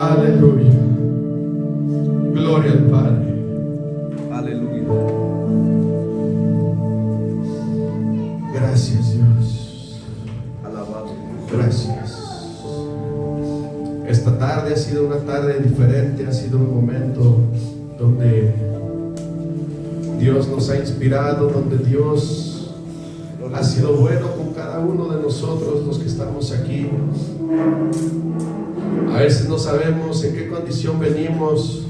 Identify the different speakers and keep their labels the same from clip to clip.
Speaker 1: Aleluya. Gloria al Padre.
Speaker 2: Aleluya.
Speaker 1: Gracias, Dios.
Speaker 2: Alabado.
Speaker 1: Gracias. Esta tarde ha sido una tarde diferente, ha sido un momento donde Dios nos ha inspirado, donde Dios ha sido bueno con cada uno de nosotros, los que estamos aquí. A veces no sabemos en qué condición venimos.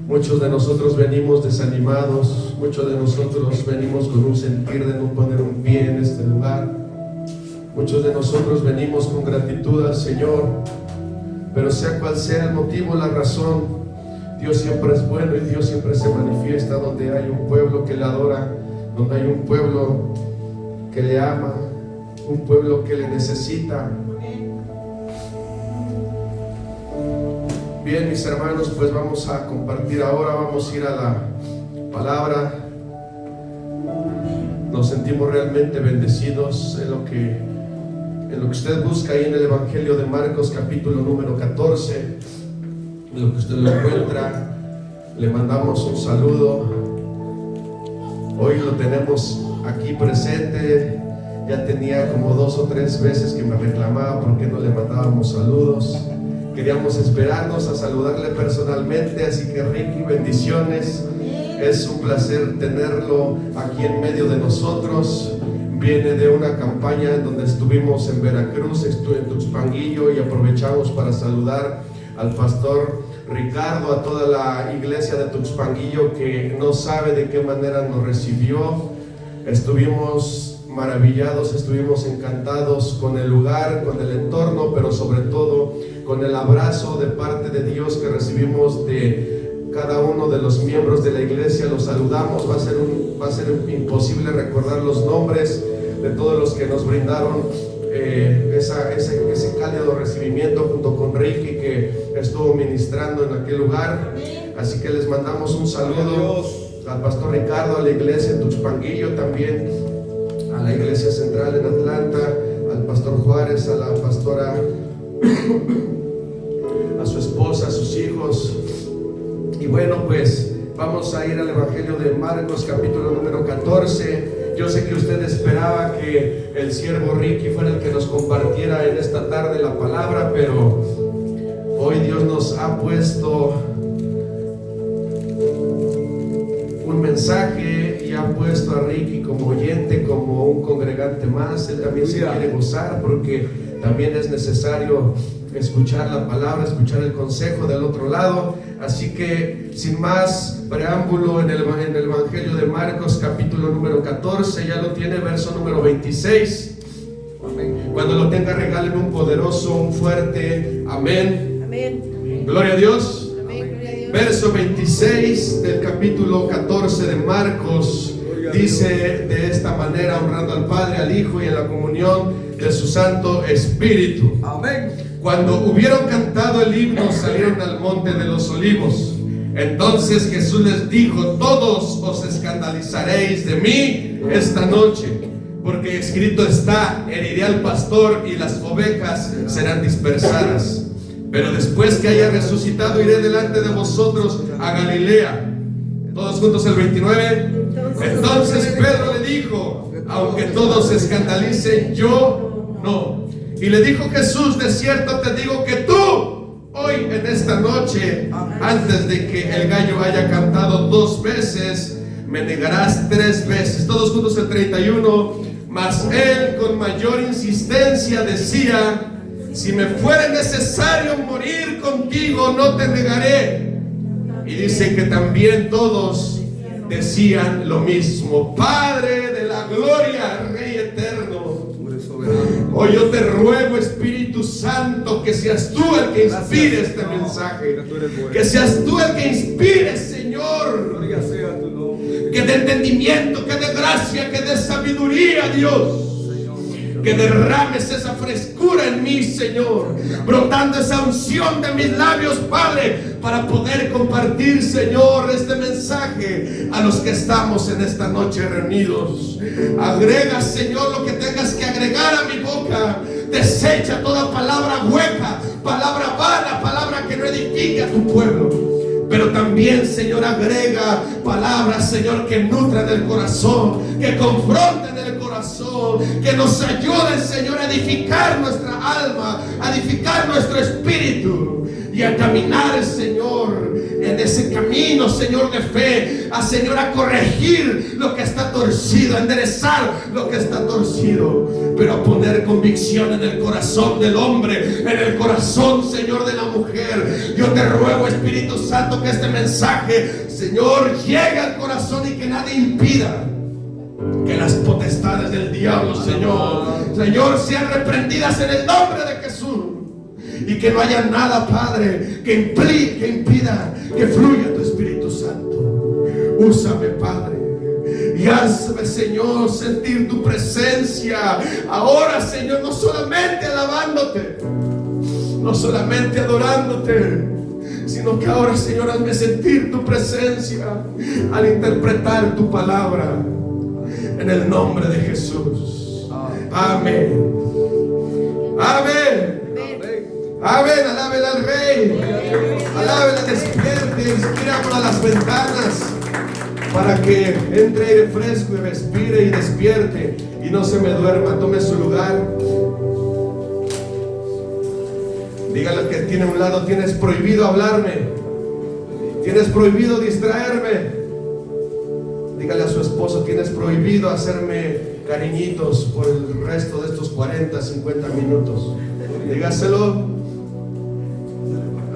Speaker 1: Muchos de nosotros venimos desanimados, muchos de nosotros venimos con un sentir de no poner un pie en este lugar. Muchos de nosotros venimos con gratitud al Señor, pero sea cual sea el motivo, la razón, Dios siempre es bueno y Dios siempre se manifiesta donde hay un pueblo que le adora, donde hay un pueblo que le ama, un pueblo que le necesita. Bien, mis hermanos, pues vamos a compartir ahora, vamos a ir a la palabra. Nos sentimos realmente bendecidos en lo que usted busca ahí en el Evangelio de Marcos, capítulo número 14. En lo que usted lo encuentra, le mandamos un saludo. Hoy lo tenemos aquí presente. Ya tenía como 2 o 3 veces que me reclamaba por qué no le mandábamos saludos. Queríamos esperarnos a saludarle personalmente, así que Ricky, bendiciones. Es un placer tenerlo aquí en medio de nosotros. Viene de una campaña en donde estuvimos en Veracruz, estuve en Tuxpanguillo, y aprovechamos para saludar al pastor Ricardo, a toda la iglesia de Tuxpanguillo que no sabe de qué manera nos recibió. Estuvimos maravillados, estuvimos encantados con el lugar, con el entorno, pero sobre todo con el abrazo de parte de Dios que recibimos de cada uno de los miembros de la iglesia. Los saludamos. Va a ser imposible recordar los nombres de todos los que nos brindaron ese cálido recibimiento junto con Ricky, que estuvo ministrando en aquel lugar. Así que les mandamos un saludo al pastor Ricardo, a la iglesia en Tuxpanguillo, también a la iglesia central en Atlanta, al pastor Juárez, a la pastora, a su esposa, a sus hijos. Y bueno, pues vamos a ir al Evangelio de Marcos, capítulo número 14. Yo sé que usted esperaba que el siervo Ricky fuera el que nos compartiera en esta tarde la palabra, pero hoy Dios nos ha puesto un mensaje y ha puesto a Ricky como oyente, como un congregante más. Él también se quiere gozar, porque también es necesario escuchar la palabra, escuchar el consejo del otro lado. Así que sin más preámbulo, en el Evangelio de Marcos, capítulo número 14, ya lo tiene, verso número 26. Cuando lo tenga, regáleme un poderoso, un fuerte amén.
Speaker 3: Amén.
Speaker 1: Gloria a Dios.
Speaker 3: Amén. Gloria a Dios.
Speaker 1: Verso 26 del capítulo 14 de Marcos dice de esta manera, honrando al Padre, al Hijo y en la comunión de su Santo Espíritu.
Speaker 2: Amén.
Speaker 1: Cuando hubieron cantado el himno, salieron al monte de los olivos. Entonces Jesús les dijo: todos os escandalizaréis de mí esta noche, porque escrito está: heriré al pastor y las ovejas serán dispersadas. Pero después que haya resucitado, iré delante de vosotros a Galilea. Todos juntos el 29. Entonces Pedro le dijo: aunque todos se escandalicen, yo no. Y le dijo Jesús: de cierto te digo que tú, hoy en esta noche, antes de que el gallo haya cantado 2 veces, me negarás 3 veces. Todos juntos el 31. Mas él con mayor insistencia decía: si me fuere necesario morir contigo, no te negaré. Y dice que también todos decían lo mismo: Padre de la gloria, Rey eterno, hoy yo te ruego, Espíritu Santo, que seas tú el que inspire este mensaje, que seas tú el que inspire, Señor, que dé entendimiento, que dé gracia, que dé sabiduría, Dios, que derrames esa frescura en mí, Señor, brotando esa unción de mis labios, Padre, para poder compartir, Señor, este mensaje a los que estamos en esta noche reunidos. Agrega, Señor, lo que tengas que agregar a mi boca. Desecha toda palabra hueca, palabra vana, palabra que no edifique a tu pueblo. Pero también, Señor, agrega palabras, Señor, que nutran el corazón, que confronten el corazón, que nos ayuden, Señor, a edificar nuestra alma, a edificar nuestro espíritu y a caminar, Señor, en ese camino, Señor, de fe, Señor, a corregir lo que está torcido, a enderezar lo que está torcido, pero a poner convicción en el corazón del hombre, en el corazón, Señor, de la mujer. Yo te ruego, Espíritu Santo, que este mensaje, Señor, llegue al corazón y que nadie impida que las potestades del diablo, Señor, sean reprendidas en el nombre de Jesús. Y que no haya nada, Padre, que impida que fluya tu Espíritu Santo. Úsame, Padre, y hazme, Señor, sentir tu presencia ahora, Señor, no solamente alabándote, no solamente adorándote, sino que ahora, Señor, hazme sentir tu presencia al interpretar tu palabra, en el nombre de Jesús. Amén. Amén. Amén, alábele al Rey, alábele, despierte, inspira por las ventanas para que entre aire fresco y respire y despierte y no se me duerma. Tome su lugar. Dígale al que tiene a un lado: tienes prohibido hablarme, tienes prohibido distraerme. Dígale a su esposo: tienes prohibido hacerme cariñitos por el resto de estos 40, 50 minutos. Dígaselo.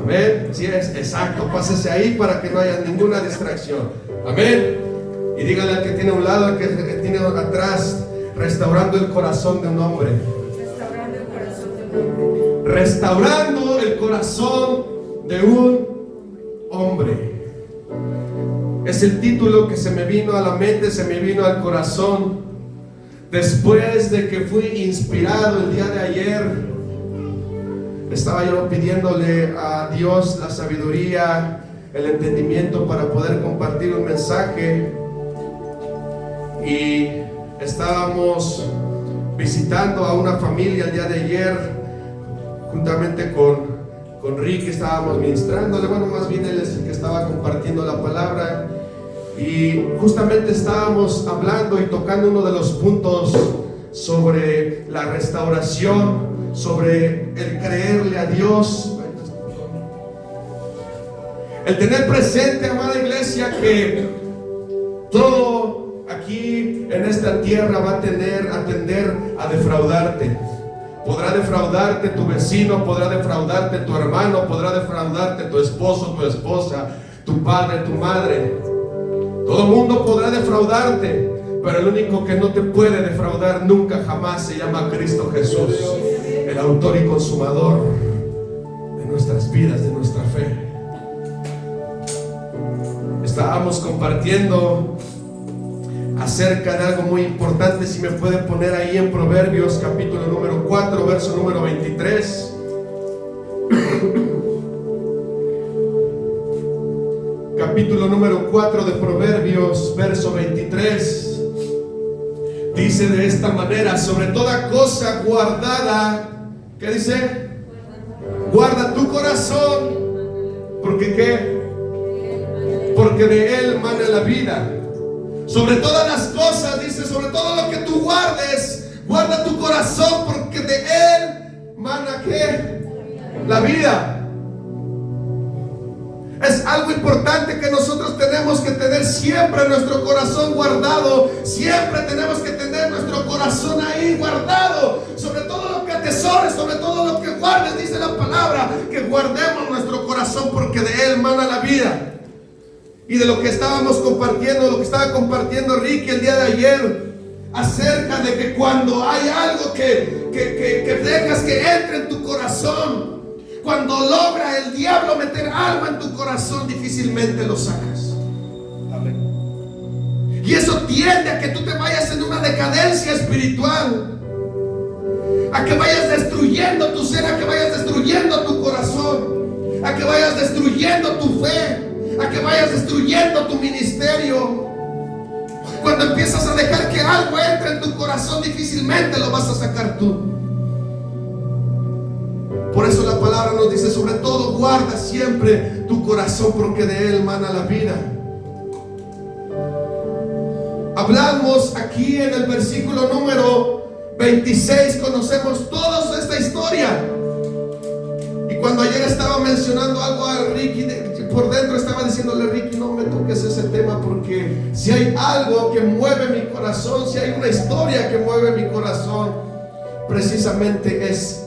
Speaker 1: Amén. Si es exacto, pásese ahí para que no haya ninguna distracción. Amén. Y dígale al que tiene a un lado, al que tiene atrás: restaurando el corazón de un hombre. Restaurando el corazón de un hombre. Es el título que se me vino a la mente, se me vino al corazón después de que fui inspirado el día de ayer. Estaba yo pidiéndole a Dios la sabiduría, el entendimiento para poder compartir un mensaje, y estábamos visitando a una familia el día de ayer juntamente con Rick. Estábamos ministrándole, bueno, más bien él es el que estaba compartiendo la palabra, y justamente estábamos hablando y tocando uno de los puntos sobre la restauración, sobre el creerle a Dios, el tener presente, amada iglesia, que todo aquí en esta tierra va a tender a defraudarte. Podrá defraudarte tu vecino, podrá defraudarte tu hermano, podrá defraudarte tu esposo, tu esposa, tu padre, tu madre. Todo el mundo podrá defraudarte, pero el único que no te puede defraudar nunca jamás se llama Cristo Jesús, el autor y consumador de nuestras vidas, de nuestra fe. Estábamos compartiendo acerca de algo muy importante. Si me puede poner ahí en Proverbios capítulo número 4, verso número 23. Capítulo número 4 de Proverbios, verso 23. Dice de esta manera: sobre toda cosa guardada, ¿qué dice? Guarda tu corazón, porque ¿qué? Porque de él mana la vida. Sobre todas las cosas, dice, sobre todo lo que tú guardes, guarda tu corazón, porque de él mana ¿qué? La vida. Es algo importante que nosotros tenemos que tener siempre nuestro corazón guardado. Siempre tenemos que tener nuestro corazón ahí guardado. Sobre todo lo que atesores, sobre todo lo que guardes, dice la palabra, que guardemos nuestro corazón, porque de él mana la vida. Y de lo que estábamos compartiendo, lo que estaba compartiendo Ricky el día de ayer, acerca de que cuando hay algo que dejas que entre en tu corazón, cuando logra el diablo meter algo en tu corazón, difícilmente lo sacas. Amén. Y eso tiende a que tú te vayas en una decadencia espiritual, a que vayas destruyendo tu ser, a que vayas destruyendo tu corazón, a que vayas destruyendo tu fe, a que vayas destruyendo tu ministerio. Cuando empiezas a dejar que algo entre en tu corazón, difícilmente lo vas a sacar tú. Por eso la palabra nos dice, sobre todo guarda siempre tu corazón, porque de él mana la vida. Hablamos aquí en el versículo número 26, conocemos toda esta historia. Y cuando ayer estaba mencionando algo a Ricky, por dentro estaba diciéndole: Ricky, no me toques ese tema, porque si hay algo que mueve mi corazón, si hay una historia que mueve mi corazón, precisamente es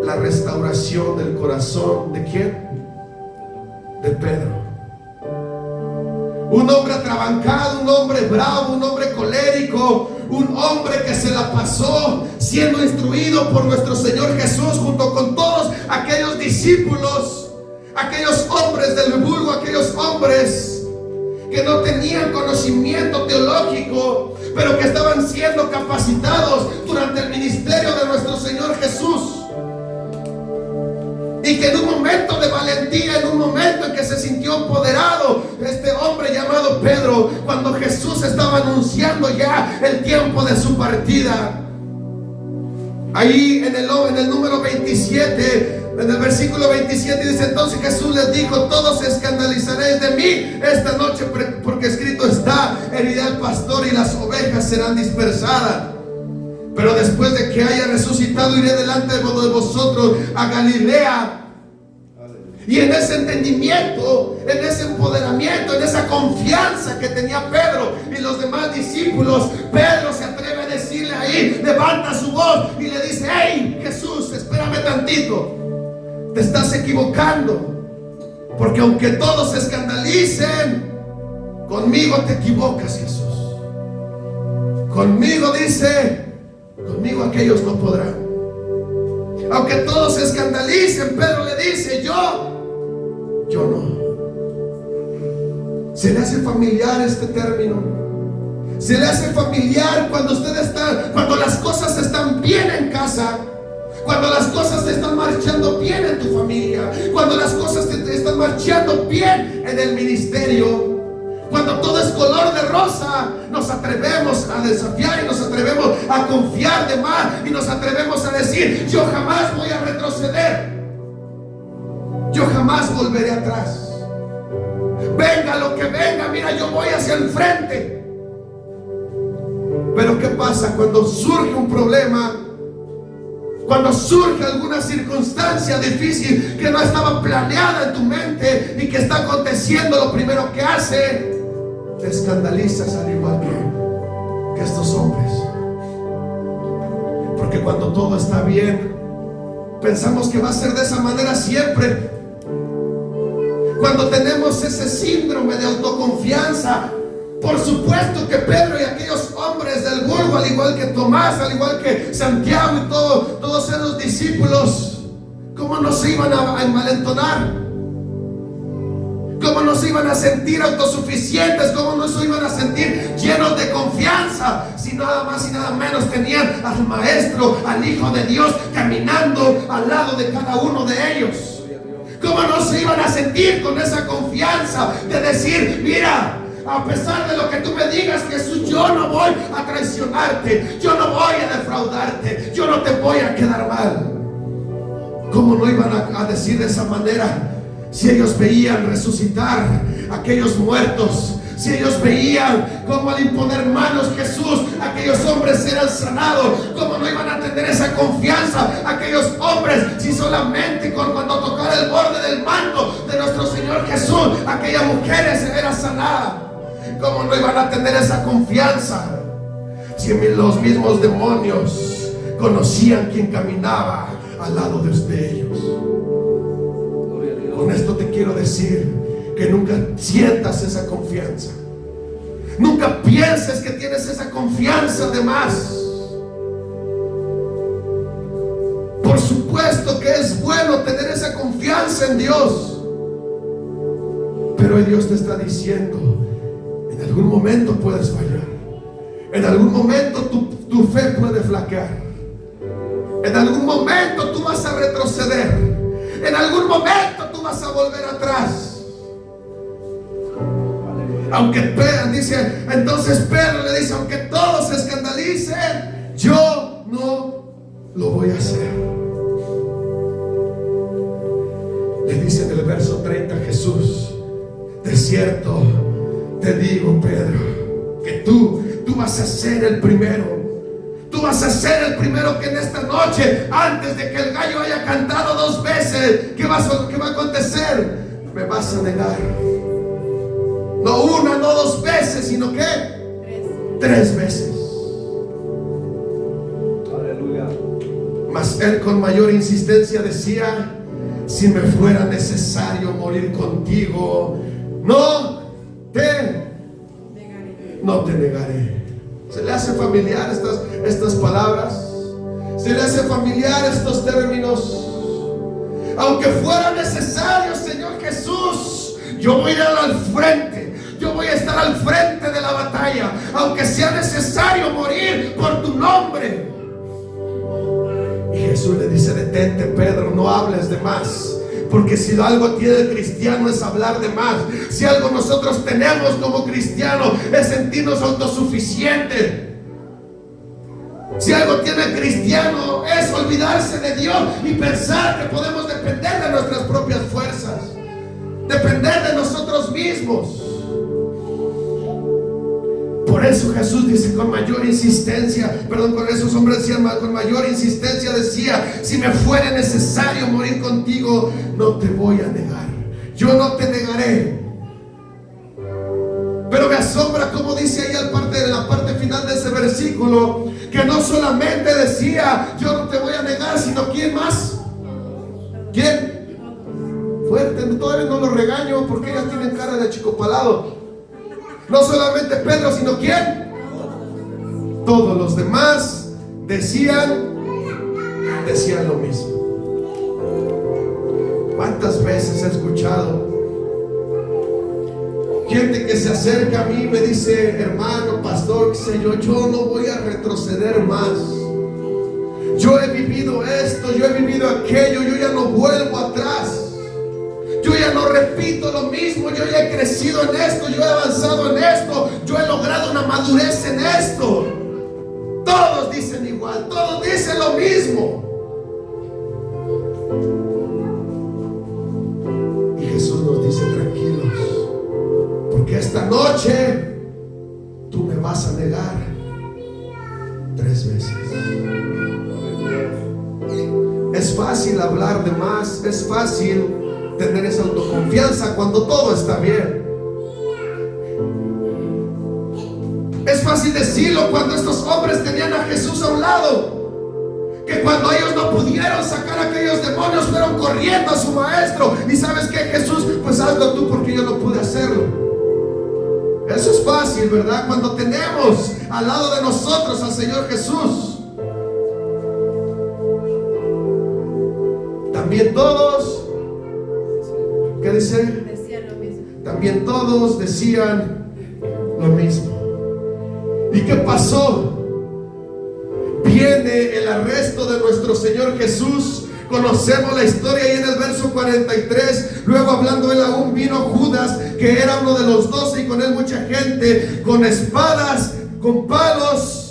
Speaker 1: la restauración del corazón. ¿De quién? De Pedro. Un hombre atrabancado, un hombre bravo, un hombre colérico, un hombre que se la pasó siendo instruido por nuestro Señor Jesús junto con todos aquellos discípulos, aquellos hombres del vulgo, aquellos hombres que no tenían conocimiento teológico, pero que estaban siendo capacitados durante el ministerio de nuestro Señor Jesús. Y que en un momento de valentía, en un momento en que se sintió empoderado, este hombre llamado Pedro, cuando Jesús estaba anunciando ya el tiempo de su partida, ahí en el número 27, en el versículo 27 dice: entonces Jesús les dijo: todos se escandalizaréis de mí esta noche, porque escrito está, heriré al pastor y las ovejas serán dispersadas. Pero después de que haya resucitado, iré delante de vosotros a Galilea. Y en ese entendimiento, en ese empoderamiento, en esa confianza que tenía Pedro y los demás discípulos, Pedro se atreve a decirle ahí, levanta su voz y le dice: hey, Jesús, espérame tantito, te estás equivocando, porque aunque todos se escandalicen, conmigo te equivocas, Jesús. Conmigo, dice, conmigo aquellos no podrán. Aunque todos se escandalicen, Pedro le dice: yo no. ¿Se le hace familiar este término? ¿Se le hace familiar cuando cuando las cosas están bien en casa, cuando las cosas te están marchando bien en tu familia, cuando las cosas te están marchando bien en el ministerio? Cuando todo es color de rosa, nos atrevemos a desafiar y nos atrevemos a confiar de más y nos atrevemos a decir: yo jamás voy a retroceder, yo jamás volveré atrás. Venga lo que venga, mira, yo voy hacia el frente. Pero ¿qué pasa cuando surge un problema? Cuando surge alguna circunstancia difícil que no estaba planeada en tu mente y que está aconteciendo, lo primero que hace, te escandalizas al igual que estos hombres. Porque cuando todo está bien, pensamos que va a ser de esa manera siempre. Cuando tenemos ese síndrome de autoconfianza, por supuesto que Pedro y aquellos hombres del vulgo, al igual que Tomás, al igual que Santiago y todos esos discípulos, ¿cómo no se iban a envalentonar? ¿Cómo no se iban a sentir autosuficientes? ¿Cómo no se iban a sentir llenos de confianza? Si nada más y nada menos tenían al Maestro, al Hijo de Dios, caminando al lado de cada uno de ellos. ¿Cómo no se iban a sentir con esa confianza de decir: mira, a pesar de lo que tú me digas, Jesús, yo no voy a traicionarte, yo no voy a defraudarte, yo no te voy a quedar mal? ¿Cómo no iban a decir de esa manera si ellos veían resucitar a aquellos muertos? Si ellos veían cómo al imponer manos Jesús, aquellos hombres eran sanados, ¿cómo no iban a tener esa confianza aquellos hombres si solamente cuando tocara el borde del manto de nuestro Señor Jesús, aquella mujer era sanada? ¿Cómo no iban a tener esa confianza si los mismos demonios conocían quién caminaba al lado de ellos? Con esto te quiero decir que nunca sientas esa confianza. Nunca pienses que tienes esa confianza de más. Por supuesto que es bueno tener esa confianza en Dios, pero Dios te está diciendo: en algún momento puedes fallar, en algún momento tu fe puede flaquear, en algún momento tú vas a retroceder, en algún momento tú vas a volver atrás. Aunque Pedro dice, entonces Pedro le dice: aunque todos se escandalicen, yo no lo voy a hacer. dice en el verso 30 Jesús: de cierto te digo, Pedro, que tú vas a ser el primero. Tú vas a ser el primero que en esta noche, antes de que el gallo haya cantado 2 veces, ¿qué va a acontecer? Me vas a negar. No una, no 2 veces, sino que 3 veces.
Speaker 2: Aleluya.
Speaker 1: Mas él con mayor insistencia decía: si me fuera necesario morir contigo, no te negaré. ¿Se le hace familiar estas palabras? ¿Se le hace familiar estos términos? Aunque fuera necesario, Señor Jesús, yo voy a ir al frente. Yo voy a estar al frente de la batalla, aunque sea necesario morir por tu nombre. Y Jesús le dice: detente, Pedro, no hables de más. Porque si algo tiene el cristiano es hablar de más. Si algo nosotros tenemos como cristianos es sentirnos autosuficientes. Si algo tiene el cristiano es olvidarse de Dios y pensar que podemos depender de nuestras propias fuerzas, depender de nosotros mismos. Por eso Jesús dice con mayor insistencia, con esos hombres decían con mayor insistencia, decía: si me fuera necesario morir contigo, no te voy a negar. Yo no te negaré. Pero me asombra como dice ahí en la parte final de ese versículo, que no solamente decía: yo no te voy a negar, sino ¿quién más? ¿Quién? Fuerte, todavía no los regaño porque ellos tienen cara de achicopalado. No solamente Pedro, sino ¿quién? Todos los demás decían lo mismo. ¿Cuántas veces he escuchado gente que se acerca a mí y me dice: hermano, pastor, qué sé yo no voy a retroceder más. Yo he vivido esto, yo he vivido aquello, yo ya no vuelvo atrás. Yo ya no repito lo mismo, yo ya he crecido en esto, yo he avanzado en esto, yo he logrado una madurez en esto. Todos dicen igual, todos dicen lo mismo. Y Jesús nos dice: tranquilos, porque esta noche tú me vas a negar 3 veces. Es fácil hablar de más, es fácil tener esa autoconfianza cuando todo está bien. Es fácil decirlo cuando estos hombres tenían a Jesús a un lado, que cuando ellos no pudieron sacar a aquellos demonios fueron corriendo a su maestro. Y ¿sabes qué, Jesús? Pues hazlo tú porque yo no pude hacerlo. Eso es fácil, ¿verdad? Cuando tenemos al lado de nosotros al Señor Jesús. También todos, ¿qué dice?
Speaker 3: Decían lo mismo.
Speaker 1: También todos decían lo mismo. ¿Y qué pasó? Viene el arresto de nuestro Señor Jesús. Conocemos la historia ahí en el verso 43. Luego, hablando él aún, vino Judas, que era uno de los 12, y con él mucha gente, con espadas, con palos,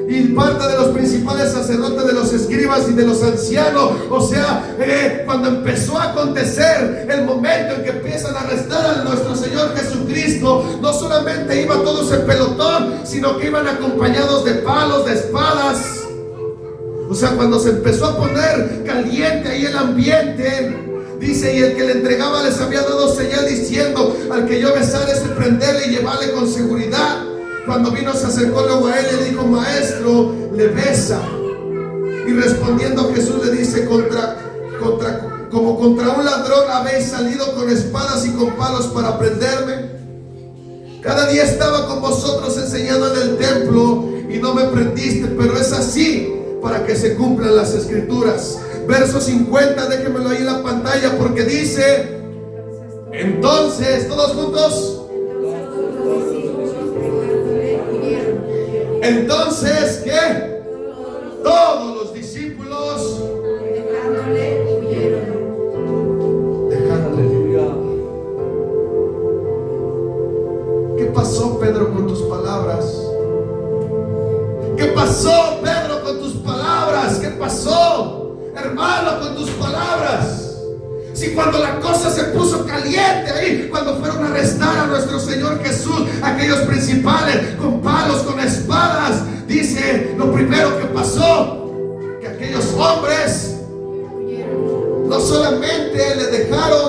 Speaker 1: y parte de los principales sacerdotes, de los escribas y de los ancianos. O sea, cuando empezó a acontecer el momento en que empiezan a arrestar a nuestro Señor Jesucristo, no solamente iba todos en pelotón, sino que iban acompañados de palos, de espadas. O sea, cuando se empezó a poner caliente ahí el ambiente, dice: y el que le entregaba les había dado señal diciendo: al que yo besare, ese prenderle y llevarle con seguridad. Cuando vino, se acercó luego a él y le dijo: maestro, le besa. Y respondiendo Jesús le dice: como contra un ladrón habéis salido con espadas y con palos para prenderme. Cada día estaba con vosotros enseñando en el templo y no me prendiste, pero es así para que se cumplan las escrituras. Verso 50, déjenmelo ahí en la pantalla, porque dice: entonces, todos juntos. Entonces, ¿qué? Todos los discípulos
Speaker 3: Dejándole, huyeron.
Speaker 1: ¿Qué pasó, Pedro, con tus palabras? ¿Qué pasó, Pedro, con tus palabras? ¿Qué pasó, hermano, con tus palabras? Si cuando la cosa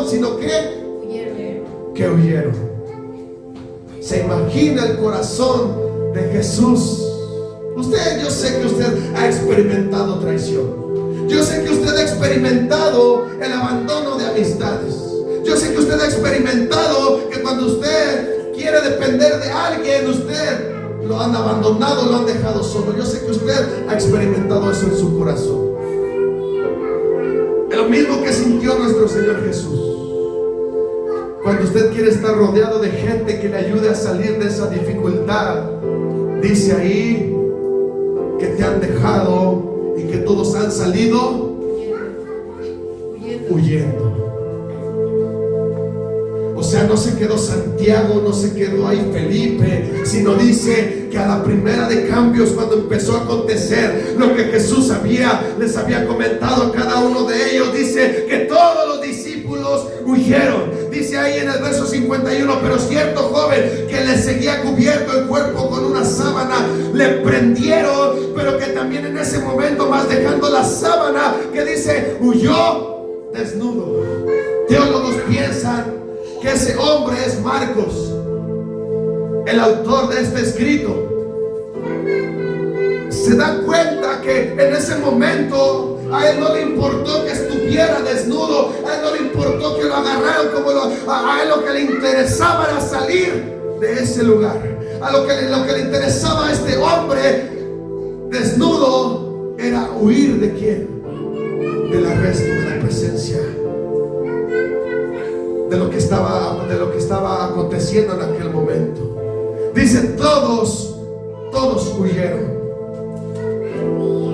Speaker 1: perdón, sino que huyeron. Se imagina el corazón de Jesús. Yo sé que usted ha experimentado traición. Yo sé que usted ha experimentado el abandono de amistades. Yo sé que usted ha experimentado que cuando usted quiere depender de alguien, usted lo han abandonado, lo han dejado solo. Yo sé que usted ha experimentado eso en su corazón. Es lo mismo que sintió nuestro Señor Jesús. Cuando usted quiere estar rodeado de gente que le ayude a salir de esa dificultad, dice ahí que te han dejado y que todos han salido huyendo. O sea, no se quedó Santiago, no se quedó ahí Felipe, sino dice que a la primera de cambios, cuando empezó a acontecer lo que Jesús les había comentado a cada uno de ellos, dice que todos los discípulos huyeron. Dice ahí en el verso 51, pero cierto joven que le seguía cubierto el cuerpo con una sábana, le prendieron, pero que también en ese momento, más dejando la sábana, que dice, huyó desnudo. Teólogos piensan que ese hombre es Marcos, el autor de este escrito. Se da cuenta que en ese momento a él no le importó que estuviera desnudo, a él no le importó que lo agarraran, a él lo que le interesaba era salir de ese lugar. Lo que le interesaba a este hombre desnudo era huir de quién, del arresto, de la presencia, de lo que estaba aconteciendo en aquel momento. Dice todos huyeron.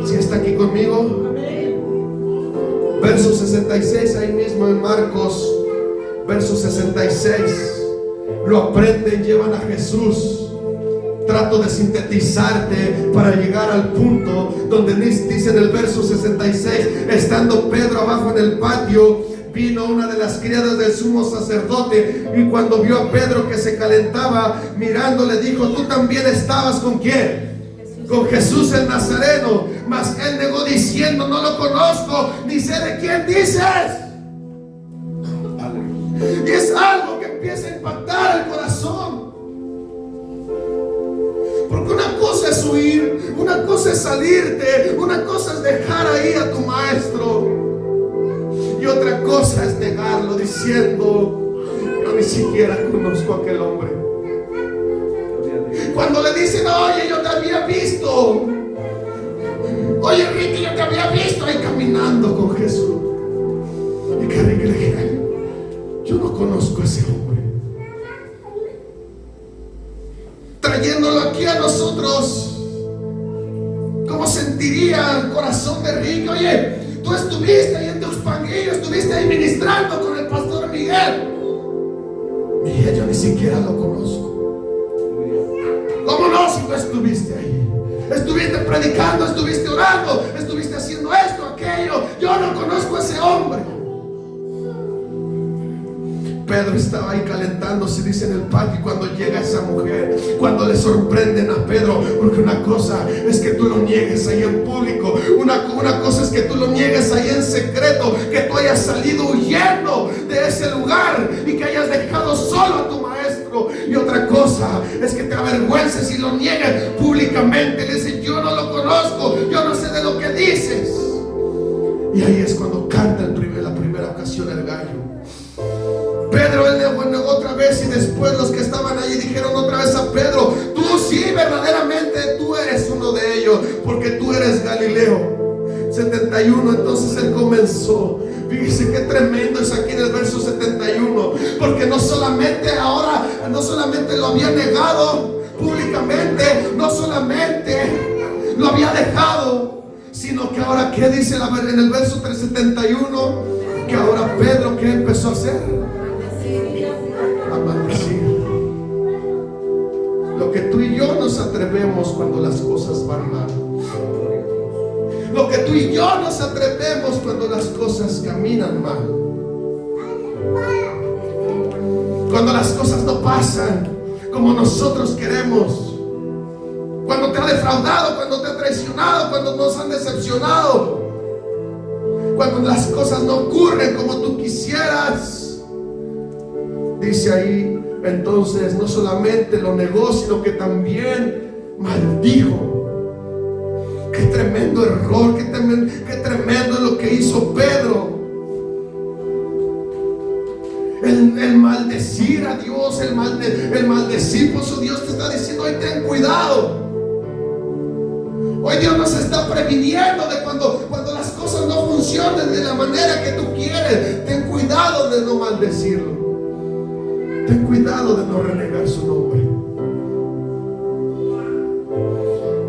Speaker 1: Si está aquí conmigo, verso 66, ahí mismo en Marcos, verso 66, lo aprenden, llevan a Jesús. Trato de sintetizarte para llegar al punto donde dice en el verso 66, estando Pedro abajo en el patio, vino una de las criadas del sumo sacerdote, y cuando vio a Pedro que se calentaba, mirando le dijo, ¿tú también estabas con quién? Con Jesús el Nazareno. Mas él negó diciendo, no lo conozco, ni sé de quién dices. Y es algo que empieza a impactar el corazón. Porque una cosa es huir, una cosa es salirte, una cosa es dejar ahí a tu maestro, y otra cosa es negarlo diciendo, yo ni siquiera conozco a aquel hombre. Cuando le dicen, oye, yo te había visto, oye, Ricky, yo te había visto ahí caminando con Jesús, y que Ricky le dijera, yo no conozco a ese hombre. Trayéndolo aquí a nosotros, ¿cómo sentiría el corazón de Ricky? Oye, tú estuviste ahí en Tuxpanguillo, estuviste ahí ministrando con el pastor Miguel. Miguel, yo ni siquiera lo conozco. ¿Cómo no? Si tú estuviste ahí, estuviste predicando, estuviste orando, estuviste haciendo esto, aquello. Yo no conozco a ese hombre. Pedro estaba ahí calentándose, dice, en el patio, cuando llega esa mujer, cuando le sorprenden a Pedro, porque una cosa es que tú lo niegues ahí en público, una cosa es que tú lo niegues ahí en secreto, que tú hayas salido huyendo de ese lugar y que hayas dejado solo a tu maestro, y otra cosa es que te avergüences y lo niegues públicamente, le dices, yo no lo conozco, yo no sé de lo que dices. Y ahí es cuando canta la primera ocasión el gallo. Pedro, él negó otra vez, y después los que estaban allí dijeron otra vez a Pedro, tú sí, verdaderamente tú eres uno de ellos, porque tú eres Galileo. 71, entonces él comenzó. Fíjese qué tremendo es aquí en el verso 71, porque no solamente lo había negado públicamente, no solamente lo había dejado, sino que ahora, ¿qué dice en el verso 371? Que ahora Pedro, ¿qué empezó a hacer? A maldecir. Lo que tú y yo nos atrevemos cuando las cosas van mal, lo que tú y yo nos atrevemos cuando las cosas caminan mal, cuando las cosas no pasan como nosotros queremos, cuando te ha defraudado, cuando te ha traicionado, cuando nos han decepcionado, cuando las cosas no ocurren como tú quisieras. dice ahí, entonces no solamente lo negó, sino que también maldijo. Qué tremendo error, qué tremendo es lo que hizo Pedro. El maldecir a Dios, el maldecir, por eso Dios te está diciendo: hoy ten cuidado. Hoy Dios nos está previniendo de cuando las cosas no funcionen de la manera que tú quieres. Ten cuidado de no maldecirlo. Ten cuidado de no renegar su nombre.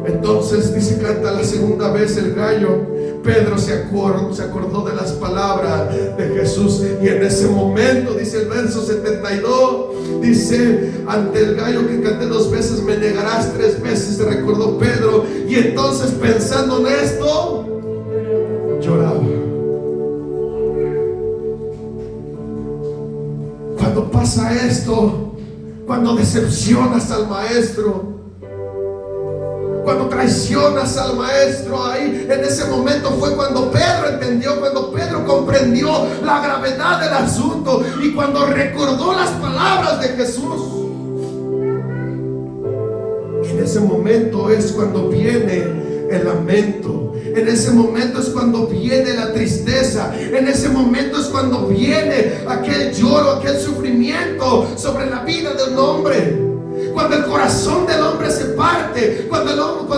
Speaker 1: Entonces dice, canta la segunda vez el gallo. Pedro se acordó de las palabras de Jesús, y en ese momento, dice el verso 72, dice: ante el gallo que canté 2 veces, me negarás 3 veces. Se recordó Pedro, y entonces, pensando en esto, lloraba. Cuando pasa esto, cuando decepcionas al maestro, cuando traicionas al maestro, ahí en ese momento fue cuando Pedro entendió, cuando Pedro comprendió la gravedad del asunto, y cuando recordó las palabras de Jesús. En ese momento es cuando viene el lamento. En ese momento es cuando viene la tristeza. En ese momento es cuando viene aquel lloro, aquel sufrimiento sobre la vida de un hombre. Cuando el corazón del hombre se parte, cuando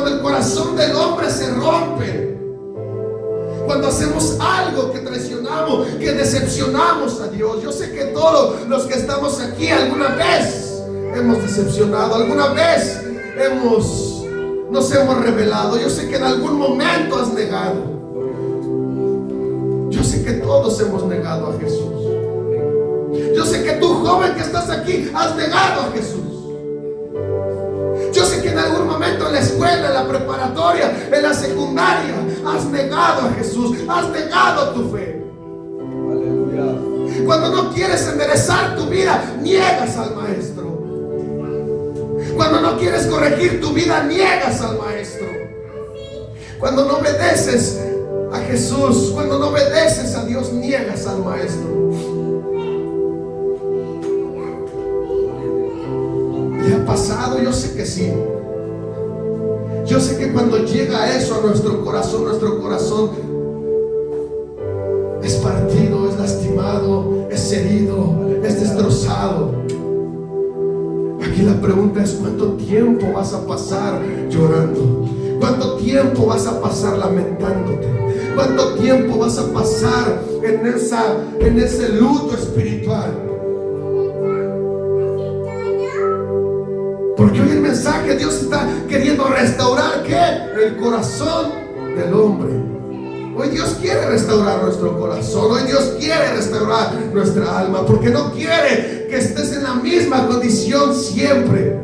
Speaker 1: el corazón del hombre se rompe, cuando hacemos algo que traicionamos, que decepcionamos a Dios. Yo sé que todos los que estamos aquí alguna vez hemos decepcionado, alguna vez nos hemos rebelado. Yo sé que en algún momento has negado. Yo sé que todos hemos negado a Jesús. Yo sé que tú, joven que estás aquí, has negado a Jesús. Yo sé que en algún momento en la escuela, en la preparatoria, en la secundaria, has negado a Jesús, has negado tu fe.
Speaker 2: Aleluya.
Speaker 1: Cuando no quieres enderezar tu vida, niegas al maestro. Cuando no quieres corregir tu vida, niegas al maestro. Cuando no obedeces a Jesús, cuando no obedeces a Dios, niegas al maestro. ¿Le ha pasado? Yo sé que sí. Yo sé que cuando llega eso a nuestro corazón es partido, es lastimado, es herido, es destrozado. Aquí la pregunta es: ¿cuánto tiempo vas a pasar llorando? ¿Cuánto tiempo vas a pasar lamentándote? ¿Cuánto tiempo vas a pasar en ese luto espiritual? Porque hoy el mensaje, Dios está queriendo restaurar ¿qué? El corazón del hombre. Hoy Dios quiere restaurar nuestro corazón. Hoy Dios quiere restaurar nuestra alma, porque no quiere que estés en la misma condición siempre.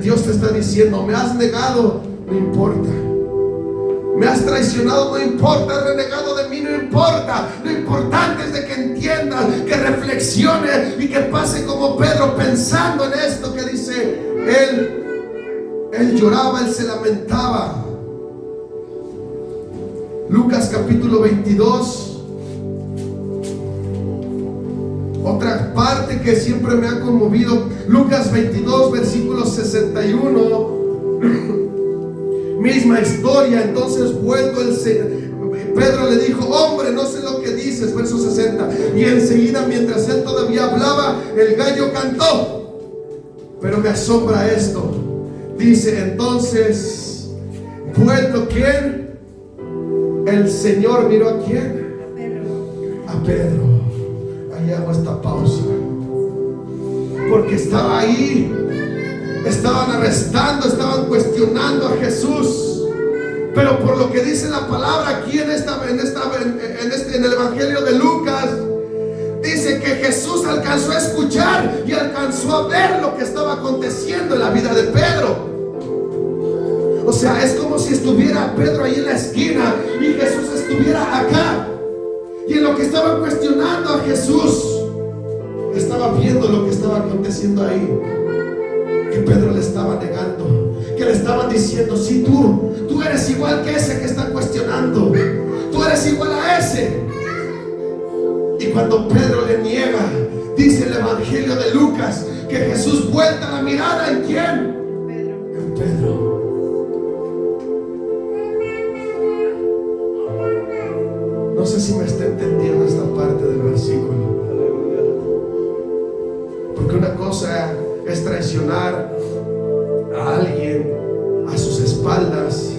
Speaker 1: Dios te está diciendo: me has negado, no importa. Me has traicionado, no importa. Has renegado de mí, no importa. Lo importante es de que entiendas, que reflexiones y que pase como Pedro, pensando en esto que dice él lloraba, él se lamentaba. Lucas capítulo 22. Otra parte que siempre me ha conmovido, Lucas 22 versículo 61. Misma historia. Entonces, vuelto Pedro le dijo: hombre, no sé lo que dices. Verso 60. Y enseguida, mientras él todavía hablaba, el gallo cantó. Pero me asombra esto. Dice entonces, vuelto, ¿quién? El Señor miró ¿a quién? A Pedro. Ahí hago esta pausa, porque estaba ahí. Estaban arrestando, estaban cuestionando a Jesús. Pero por lo que dice la palabra aquí en el Evangelio de Lucas, dice que Jesús alcanzó a escuchar y alcanzó a ver lo que estaba aconteciendo en la vida de Pedro. O sea, es como si estuviera Pedro ahí en la esquina y Jesús estuviera acá. Y en lo que estaban cuestionando a Jesús, estaba viendo lo que estaba aconteciendo ahí. Que Pedro le estaba negando, que le estaban diciendo: sí, tú eres igual que ese que está cuestionando, tú eres igual a ese. Y cuando Pedro le niega, Dice el Evangelio de Lucas que Jesús vuelta la mirada ¿en quién?
Speaker 3: Pedro.
Speaker 1: En Pedro. No sé si me está entendiendo esta parte del versículo. Porque una cosa es traicionar a alguien a sus espaldas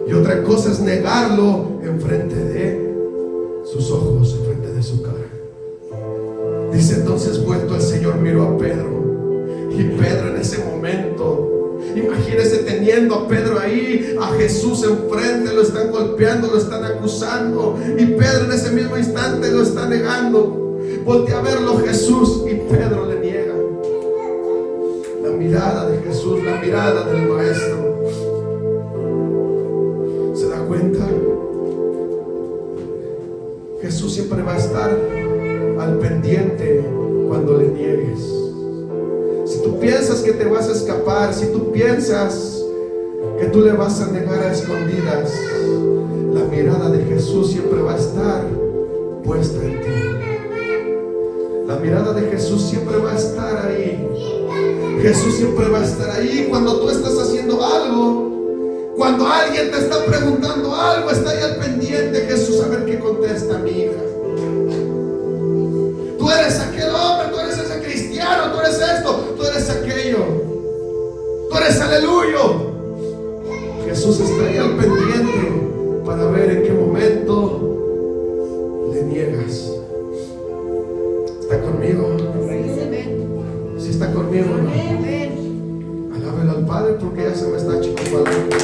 Speaker 1: y otra cosa es negarlo enfrente de sus ojos, enfrente de su cara. Dice entonces vuelto el Señor miró a Pedro, y Pedro en ese momento, imagínese teniendo a Pedro ahí, a Jesús enfrente, lo están golpeando, lo están acusando, y Pedro en ese mismo instante lo está negando. Voltea a verlo Jesús y Pedro le niega. La mirada de Jesús, la mirada del Maestro. ¿Se da cuenta? Jesús siempre va a estar al pendiente cuando le niegues. Si tú piensas que te vas a escapar, si tú piensas que tú le vas a negar a escondidas, la mirada de Jesús siempre va a estar puesta en ti. La mirada de Jesús siempre va a estar ahí. Jesús siempre va a estar ahí cuando tú estás haciendo algo. Cuando alguien te está preguntando algo, está ahí al pendiente Jesús a ver qué contesta mi hija. Tú eres aquel hombre, tú eres ese cristiano, tú eres esto, tú eres aquello, tú eres aleluyo. Jesús está ahí al pendiente para ver en qué momento le niegas. ¿Está conmigo? ¿Sí está conmigo? ¿No? Alábelo al Padre porque ya se me está achicopalando.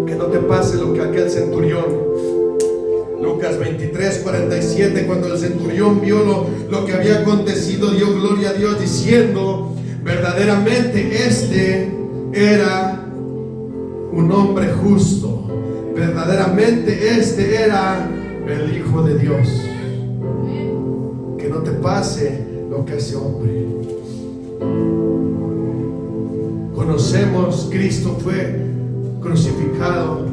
Speaker 1: Que no te pase lo que aquel centurión. Lucas 23:47, cuando el centurión vio lo que había acontecido, dio gloria a Dios diciendo: verdaderamente este era un hombre justo. Verdaderamente este era el Hijo de Dios. Que no te pase lo que ese hombre. Conocemos, Cristo fue crucificado.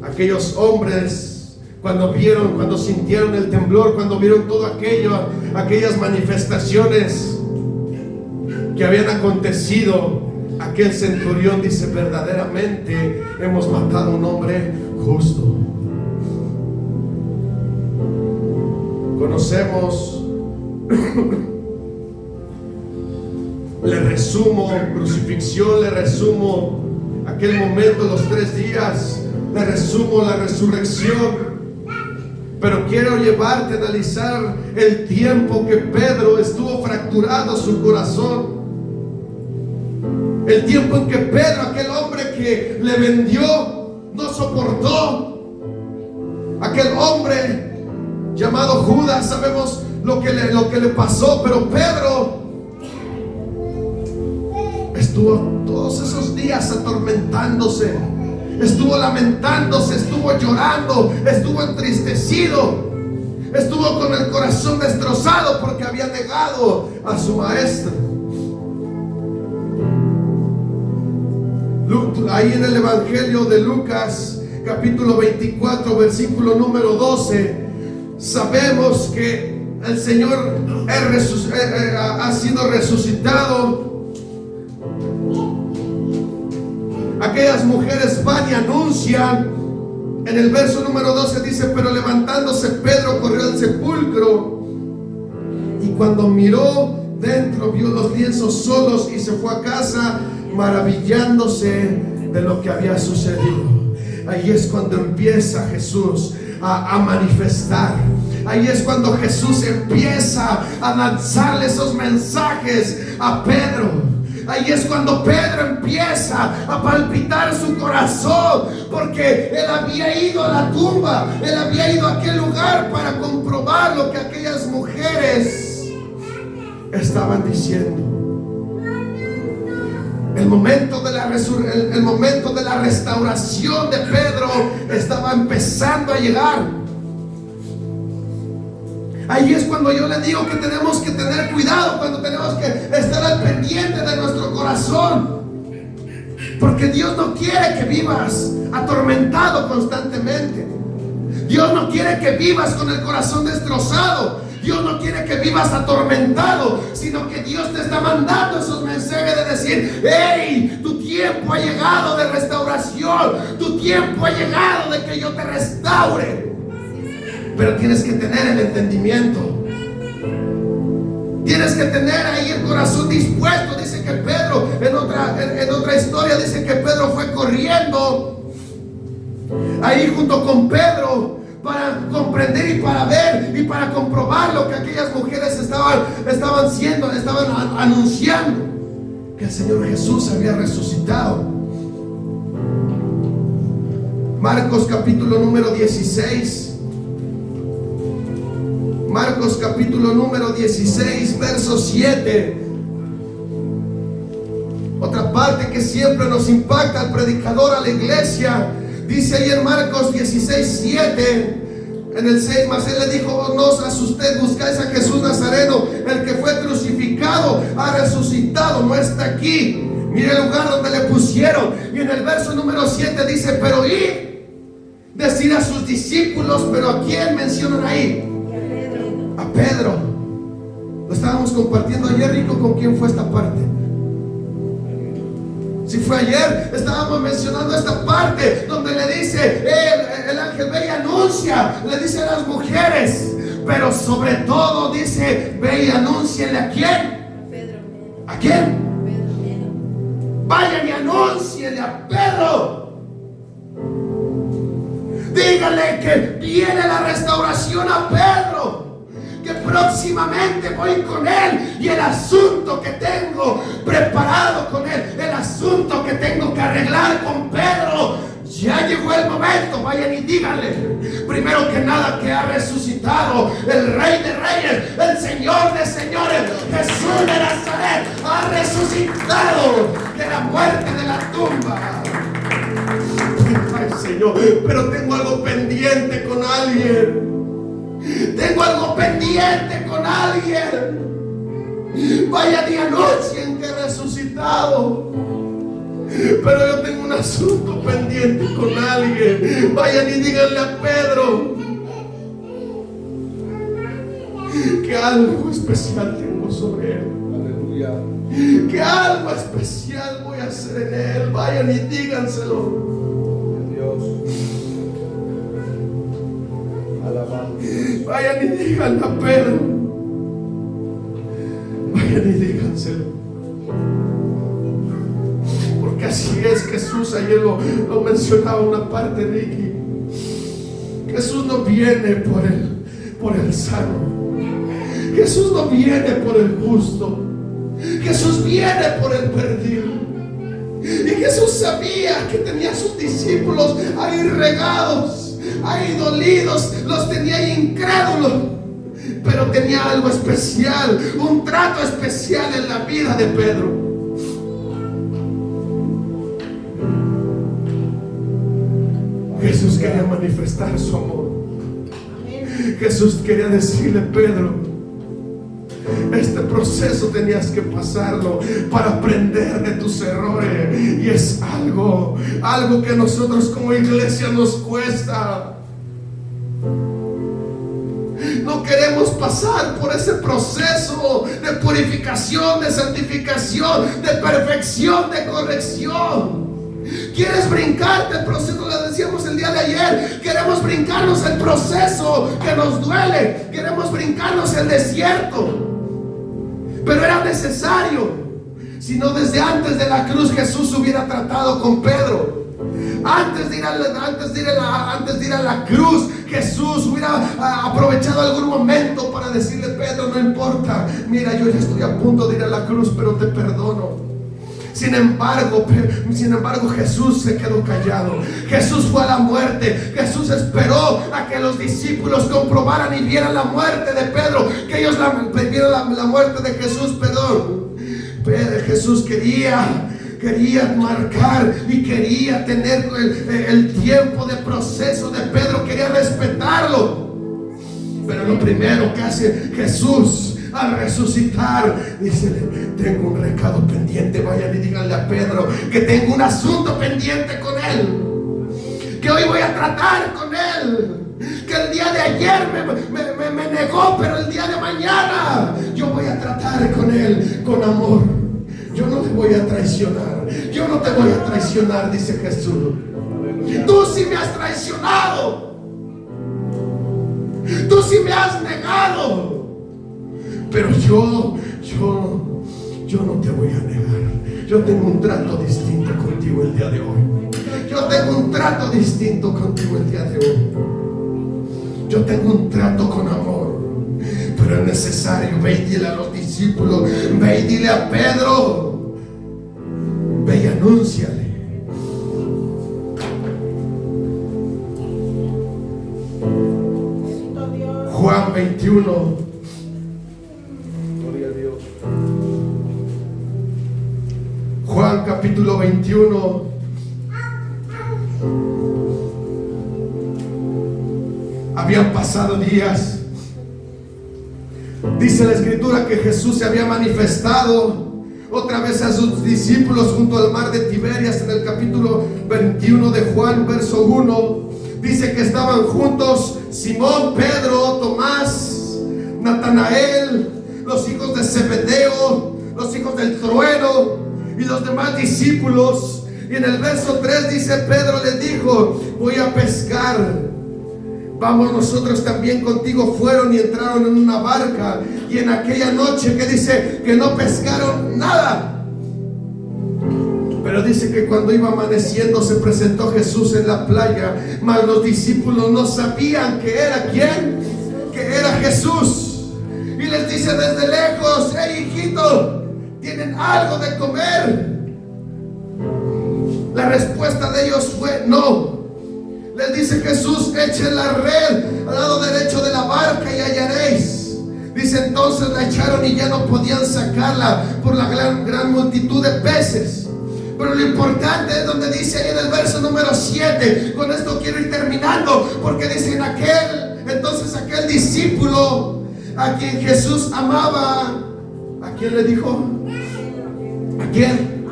Speaker 1: Aquellos hombres, cuando sintieron el temblor, cuando vieron todo aquello, aquellas manifestaciones que habían acontecido, aquel centurión dice: verdaderamente hemos matado a un hombre justo. Conocemos, le resumo crucifixión, le resumo aquel momento, los 3 días, le resumo la resurrección. Pero quiero llevarte a analizar el tiempo que Pedro estuvo fracturado su corazón. El tiempo en que Pedro, aquel hombre que le vendió, no soportó. Aquel hombre llamado Judas, sabemos lo que le pasó, pero Pedro estuvo todos esos días atormentándose, estuvo lamentándose, estuvo llorando, estuvo entristecido, estuvo con el corazón destrozado porque había negado a su maestro. Ahí en el Evangelio de Lucas, capítulo 24, versículo número 12, sabemos que el Señor ha sido resucitado. Aquellas mujeres van y anuncian. En el verso número 12 dice: pero levantándose Pedro corrió al sepulcro, y cuando miró dentro vio los lienzos solos, y se fue a casa maravillándose de lo que había sucedido. Ahí es cuando empieza Jesús a manifestar. Ahí es cuando Jesús empieza a lanzarle esos mensajes a Pedro. Ahí es cuando Pedro empieza a palpitar su corazón, porque él había ido a la tumba, él había ido a aquel lugar para comprobar lo que aquellas mujeres estaban diciendo. El momento de la restauración de Pedro estaba empezando a llegar. Ahí es cuando yo le digo que tenemos que tener cuidado, cuando tenemos que estar al pendiente de nuestro corazón. Porque Dios no quiere que vivas atormentado constantemente. Dios no quiere que vivas con el corazón destrozado. Dios no quiere que vivas atormentado, sino que Dios te está mandando esos mensajes de decir: hey, tu tiempo ha llegado de restauración, tu tiempo ha llegado de que yo te restaure. Pero tienes que tener el entendimiento, tienes que tener ahí el corazón dispuesto. Dice que Pedro, en otra historia dice que Pedro fue corriendo ahí junto con Pedro para comprender y para ver y para comprobar lo que aquellas mujeres estaban anunciando, que el Señor Jesús había resucitado. Marcos capítulo número 16. Marcos capítulo número 16, verso 7. Otra parte que siempre nos impacta al predicador, a la iglesia. Dice ahí en Marcos 16, 7. En el 6, mas él le dijo: no os asustéis, buscáis a Jesús Nazareno, el que fue crucificado, ha resucitado, no está aquí. Mire el lugar donde le pusieron. Y en el verso número 7 dice: pero id, decir a sus discípulos. Pero ¿a quién mencionan ahí? A Pedro. Lo estábamos compartiendo ayer, Rico, ¿con quién fue esta parte? Si fue ayer, estábamos mencionando esta parte donde le dice el ángel: ve y anuncia. Le dice a las mujeres, pero sobre todo dice: ve y anúncienle. ¿A quién? ¿A quién? Vayan y anúncienle a Pedro. Díganle que viene la restauración a Pedro, que próximamente voy con él, y el asunto que tengo preparado con él, el asunto que tengo que arreglar con Pedro, ya llegó el momento. Vayan y díganle, primero que nada, que ha resucitado el Rey de Reyes, el Señor de Señores, Jesús de Nazaret ha resucitado de la muerte, de la tumba. Ay, Señor, pero tengo algo pendiente con alguien. Tengo algo pendiente con alguien. Vayan y anuncien que he resucitado. Pero yo tengo un asunto pendiente con alguien. Vayan y díganle a Pedro que algo especial tengo sobre él.
Speaker 2: Aleluya.
Speaker 1: Que algo especial voy a hacer en él. Vayan y díganselo.
Speaker 2: Dios.
Speaker 1: Vayan y díganle a Pedro. Vayan y díganselo. Porque así es Jesús. Ayer lo mencionaba una parte, Ricky. Jesús no viene por el sano. Jesús no viene por el justo. Jesús viene por el perdido. Y Jesús sabía que tenía a sus discípulos ahí regados, ahí dolidos, los tenía ahí incrédulos, pero tenía algo especial, un trato especial en la vida de Pedro. Jesús quería manifestar su amor. Jesús quería decirle: Pedro, este proceso tenías que pasarlo para aprender de tus errores. Y es algo que nosotros como iglesia nos cuesta. No queremos pasar por ese proceso de purificación, de santificación, de perfección, de corrección. ¿Quieres brincarte el proceso? Le decíamos el día de ayer, queremos brincarnos el proceso que nos duele, queremos brincarnos el desierto. Pero era necesario. Si no, desde antes de la cruz Jesús hubiera tratado con Pedro. Antes de ir a la cruz, Jesús hubiera aprovechado algún momento para decirle: Pedro, no importa, mira, yo ya estoy a punto de ir a la cruz, pero te perdono. Sin embargo, Jesús se quedó callado. Jesús fue a la muerte. Jesús esperó a que los discípulos comprobaran y vieran la muerte de Pedro, que ellos vieran la muerte de Jesús, perdón. Pero Jesús quería marcar y quería tener el tiempo de proceso de Pedro, quería respetarlo. Pero lo primero que hace Jesús al resucitar, dice: tengo un recado pendiente. Vayan y díganle a Pedro que tengo un asunto pendiente con él, que hoy voy a tratar con él, que el día de ayer me negó, pero el día de mañana yo voy a tratar con él con amor. Yo no te voy a traicionar, yo no te voy a traicionar, dice Jesús. Tú sí me has traicionado, tú sí me has negado, pero yo no te voy a negar. Yo tengo un trato distinto contigo el día de hoy. Yo tengo un trato distinto contigo el día de hoy. Yo tengo un trato con amor, pero es necesario. Ve y dile a los discípulos, ve y dile a Pedro, ve y anúnciale. Juan 21.
Speaker 2: Gloria a Dios.
Speaker 1: Juan capítulo 21. Habían pasado días. Dice la escritura que Jesús se había manifestado otra vez a sus discípulos junto al mar de Tiberias. En el capítulo 21 de Juan, verso 1, dice que estaban juntos Simón, Pedro, Tomás, Natanael, los hijos de Zebedeo, los hijos del trueno y los demás discípulos. Y en el verso 3 dice: Pedro le dijo: voy a pescar, vamos nosotros también contigo. Fueron y entraron en una barca, y en aquella noche, que dice que no pescaron nada. Pero dice que cuando iba amaneciendo se presentó Jesús en la playa, mas los discípulos no sabían que era ¿quién? Que era Jesús. Y les dice desde lejos: hey, hijito, ¿tienen algo de comer? La respuesta de ellos fue no. Les dice Jesús: echen la red al lado derecho de la barca y hallaréis. Dice: entonces la echaron y ya no podían sacarla por la gran multitud de peces. Pero lo importante es donde dice ahí en el verso número 7. Con esto quiero ir terminando, porque dice: entonces aquel discípulo a quien Jesús amaba, ¿a quién le dijo? ¿A quién?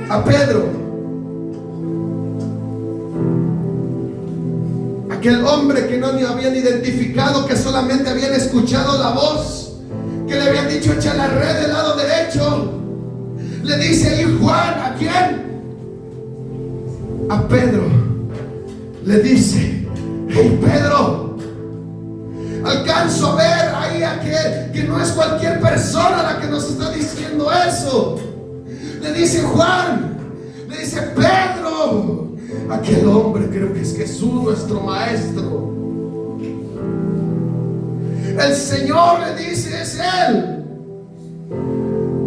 Speaker 1: A Pedro. Aquel hombre que no ni habían identificado, que solamente habían escuchado la voz, que le habían dicho: echa la red del lado derecho. Le dice ahí Juan: ¿a quién? A Pedro. Le dice: hey, Pedro, alcanzo a ver ahí aquel que no es cualquier persona la que nos está diciendo eso. Le dice Juan, le dice: Pedro, aquel hombre, creo que es Jesús, nuestro maestro. El Señor le dice: es Él.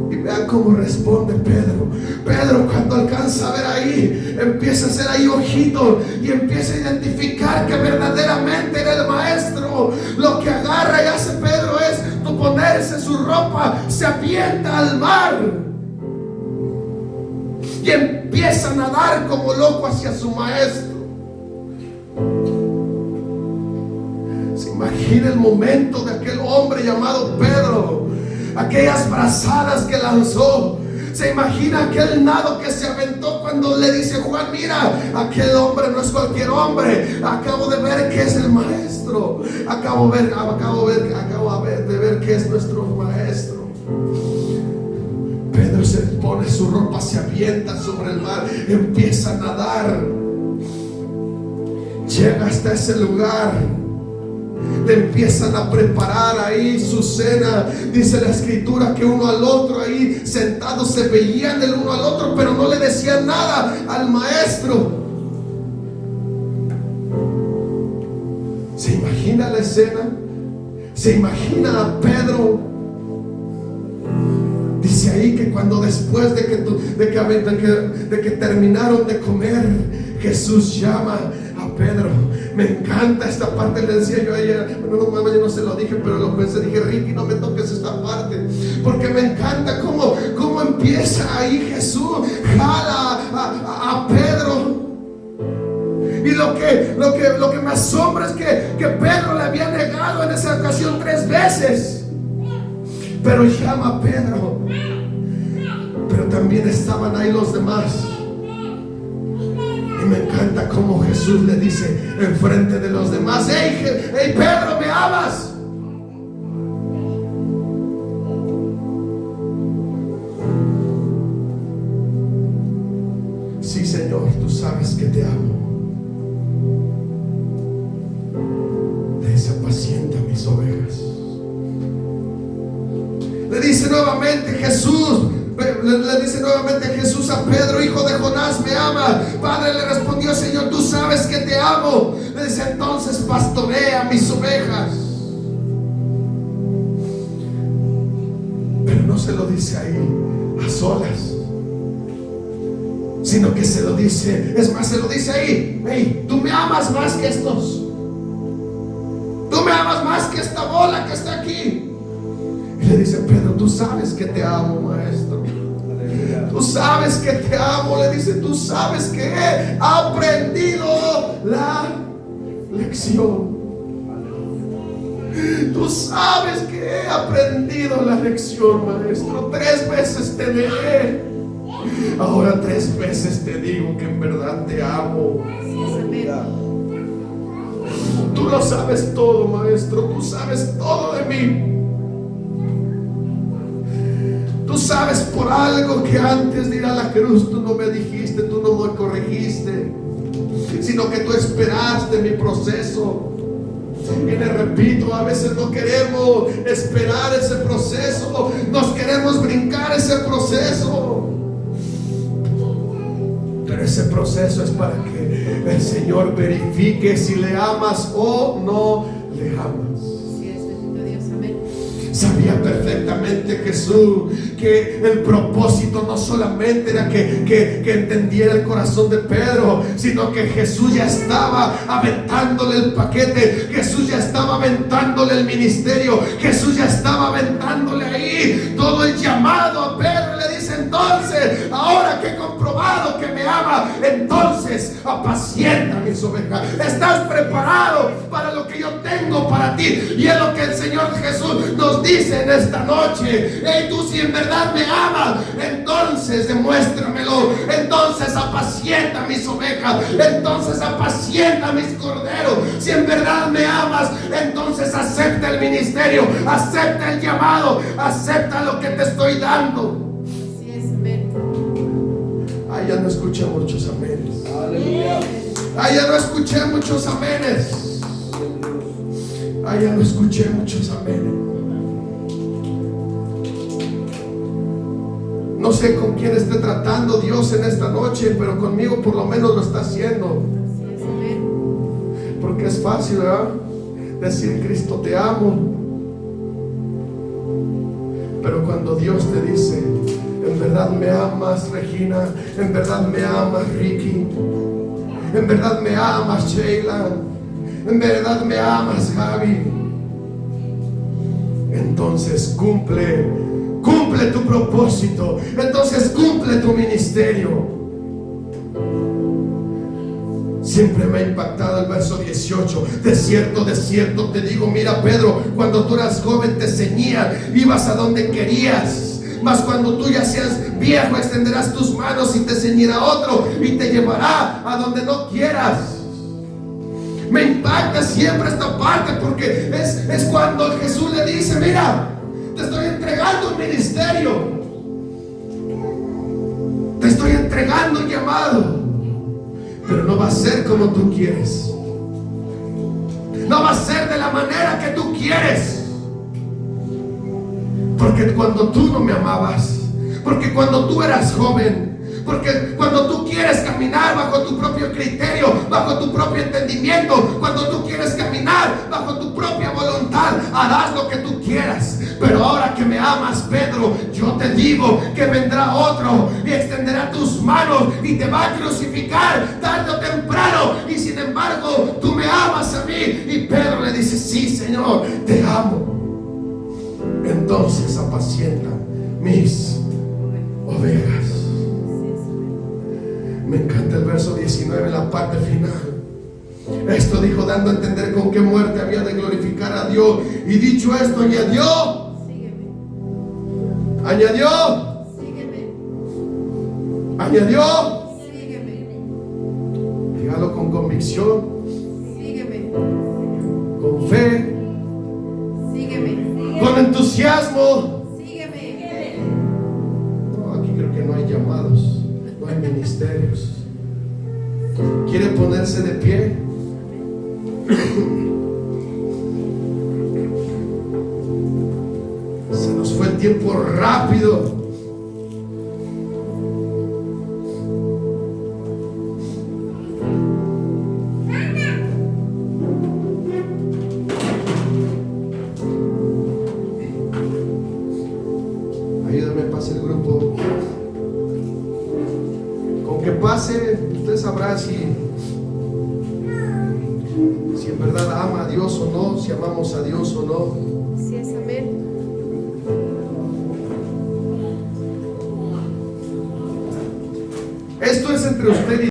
Speaker 1: Y vean cómo responde Pedro. Pedro, cuando alcanza a ver ahí, empieza a hacer ahí ojito y empieza a identificar que verdaderamente era el maestro. Lo que agarra y hace Pedro es ponerse su ropa, se avienta al mar y empieza a nadar como loco hacia su maestro. Se imagina el momento de aquel hombre llamado Pedro, aquellas brazadas que lanzó. Se imagina aquel nado que se aventó cuando le dice Juan: mira, aquel hombre no es cualquier hombre. Acabo de ver que es el maestro. Acabo de ver que es nuestro maestro. Pedro se pone su ropa, se avienta sobre el mar, empieza a nadar. Llega hasta ese lugar. Le empiezan a preparar ahí su cena. Dice la escritura que uno al otro ahí sentados se veían el uno al otro, pero no le decían nada al maestro. ¿Se imagina la escena? ¿Se imagina a Pedro? Dice ahí que cuando después de que terminaron de comer, Jesús llama a Pedro. Me encanta esta parte. Le decía yo ayer, bueno, yo no se lo dije, pero lo pensé. Dije: Ricky, no me toques esta parte, porque me encanta cómo empieza ahí Jesús. Jala a Pedro. Y lo que me asombra es que Pedro le había negado en esa ocasión 3 veces. pero llama a Pedro. Pero también estaban ahí los demás. Y me encanta cómo Jesús le dice enfrente de los demás: hey Pedro, ¿me amas? Sí, Señor, tú sabes que te amo. Le dice: apacienta mis ovejas. Le dice nuevamente Jesús a Pedro: hijo de Jonás, ¿me ama? Padre, le respondió: Señor, tú sabes que te amo. Le dice: entonces pastorea mis ovejas. Pero no se lo dice ahí a solas, sino que se lo dice, es más, se lo dice ahí: hey, tú me amas más que estos. Tú me amas más que esta bola que está aquí. Y le dice: Pedro, tú sabes que te amo, maestro. Tú sabes que te amo. Le dice: tú sabes que he aprendido la lección. Tú sabes que he aprendido la lección, maestro. 3 veces te dejé. Ahora 3 veces te digo que en verdad te amo. Tú lo sabes todo, maestro. Tú sabes todo de mí. Tú sabes por algo que antes de ir a la cruz tú no me dijiste, tú no me corregiste, sino que tú esperaste mi proceso. Y le repito, a veces no queremos esperar ese proceso, nos queremos brincar ese proceso. Pero ese proceso es para que el Señor verifique si le amas o no le amas. Sabía perfectamente Jesús que el propósito no solamente era que entendiera el corazón de Pedro, sino que Jesús ya estaba aventándole el paquete. Jesús ya estaba aventándole el ministerio. Jesús ya estaba aventándole ahí todo el llamado a Pedro. Le dice: entonces, ahora que he comprobado que me ama, entonces apacienta mis ovejas. Estás preparado para lo que yo tengo para ti. Y es lo que el Señor Jesús nos dice en esta noche: hey, tú, si en verdad me amas, entonces demuéstramelo. Entonces apacienta mis ovejas. Entonces apacienta mis corderos. Si en verdad me amas, entonces acepta el ministerio, acepta el llamado, acepta lo que te estoy dando.
Speaker 3: Así es, amén.
Speaker 1: Ay, ya no escuché muchos amenes.
Speaker 2: Aleluya.
Speaker 1: Ay, ya no escuché muchos amenes. Ay, ya no escuché muchos amenes. No sé con quién esté tratando Dios en esta noche, pero conmigo por lo menos lo está haciendo.
Speaker 3: Así es, amén.
Speaker 1: Porque es fácil, ¿verdad? Decir: Cristo, te amo. Pero cuando Dios te dice: en verdad me amas, Regina, en verdad me amas, Ricky, en verdad me amas, Sheila, en verdad me amas, Javi, entonces cumple tu propósito, entonces cumple tu ministerio. Siempre me ha impactado el verso 18. De cierto te digo, mira, Pedro, cuando tú eras joven te ceñías, ibas a donde querías. Mas cuando tú ya seas viejo, extenderás tus manos y te ceñirá otro y te llevará a donde no quieras. Me impacta siempre esta parte, porque es cuando Jesús le dice: mira, te estoy entregando un ministerio, te estoy entregando un llamado, pero no va a ser como tú quieres, no va a ser de la manera que tú quieres. Porque cuando tú no me amabas, porque cuando tú eras joven, porque cuando tú quieres caminar bajo tu propio criterio, bajo tu propio entendimiento, cuando tú quieres caminar bajo tu propia voluntad, harás lo que tú quieras. Pero ahora que me amas, Pedro, yo te digo que vendrá otro y extenderá tus manos y te va a crucificar tarde o temprano. Y sin embargo, tú me amas a mí. Y Pedro le dice: sí, Señor, te amo. Entonces apacienta mis ovejas. Me encanta el verso 19, la parte final. Esto dijo dando a entender con qué muerte había de glorificar a Dios. Y dicho esto, añadió: Añadió.
Speaker 3: Sígueme.
Speaker 1: Añadió.
Speaker 3: Sígueme.
Speaker 1: Dígalo con convicción,
Speaker 3: Sígueme.
Speaker 1: con fe,
Speaker 3: Sígueme.
Speaker 1: con entusiasmo.
Speaker 3: Sígueme.
Speaker 1: No, aquí creo que no hay llamados, no hay ministerios. ¿Quiere ponerse de pie? Se nos fue el tiempo rápido. Ayúdame, pase el grupo. Con que pase, usted sabrá si en verdad ama a Dios o no, si amamos a Dios o no.
Speaker 3: Así es, amén.
Speaker 1: Esto es entre usted y